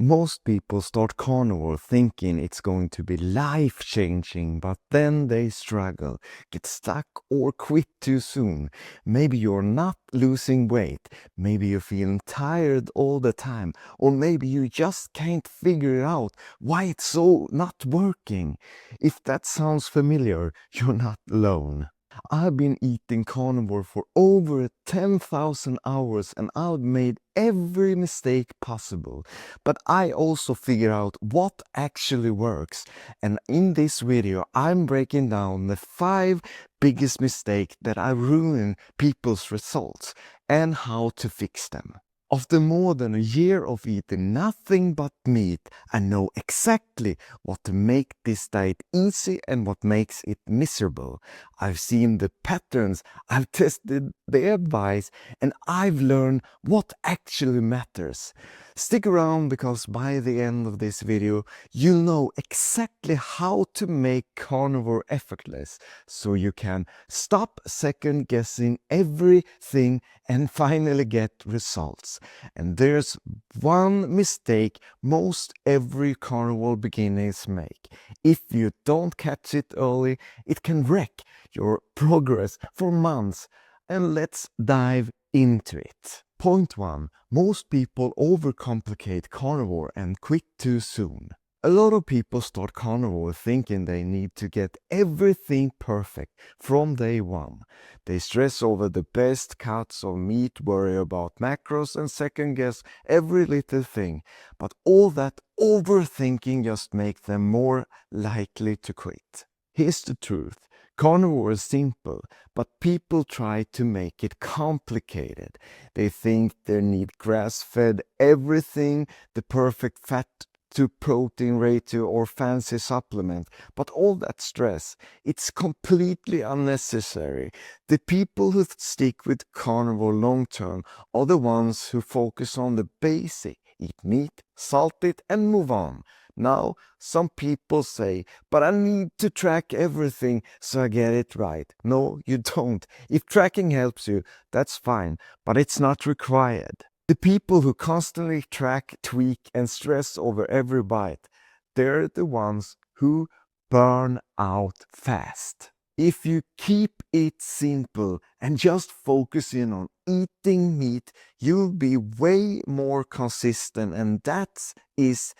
Most people start carnivore thinking it's going to be life-changing, but then they struggle, get stuck, or quit too soon. Maybe you're not losing weight, maybe you're feeling tired all the time, or maybe you just can't figure out why it's so not working. If that sounds familiar, you're not alone. I've been eating carnivore for over 10,000 hours and I've made every mistake possible. But I also figure out what actually works. And in this video, I'm breaking down the 5 biggest mistakes that are ruining people's results and how to fix them. After more than a year of eating nothing but meat, I know exactly what to make this diet easy and what makes it miserable. I've seen the patterns, I've tested the advice, and I've learned what actually matters. Stick around because by the end of this video, you'll know exactly how to make carnivore effortless, so you can stop second guessing everything and finally get results. And there's one mistake most every carnivore beginners make. If you don't catch it early, it can wreck your progress for months. And let's dive into it. Point 1. Most people overcomplicate carnivore and quit too soon. A lot of people start carnivore thinking they need to get everything perfect from day one. They stress over the best cuts of meat, worry about macros, and second guess every little thing. But all that overthinking just makes them more likely to quit. Here's the truth. Carnivore is simple, but people try to make it complicated. They think they need grass-fed everything, the perfect fat to protein ratio or fancy supplement, but all that stress, it's completely unnecessary. The people who stick with carnivore long term are the ones who focus on the basic, eat meat, salt it, and move on. Now, some people say, but I need to track everything so I get it right. No, you don't. If tracking helps you, that's fine, but it's not required. The people who constantly track, tweak, and stress over every bite, they're the ones who burn out fast. If you keep it simple and just focus in on eating meat, you'll be way more consistent, and that is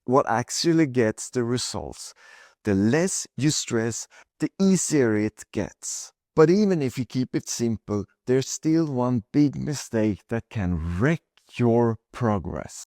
what actually gets the results. The less you stress, the easier it gets. But even if you keep it simple, there's still one big mistake that can wreck your progress.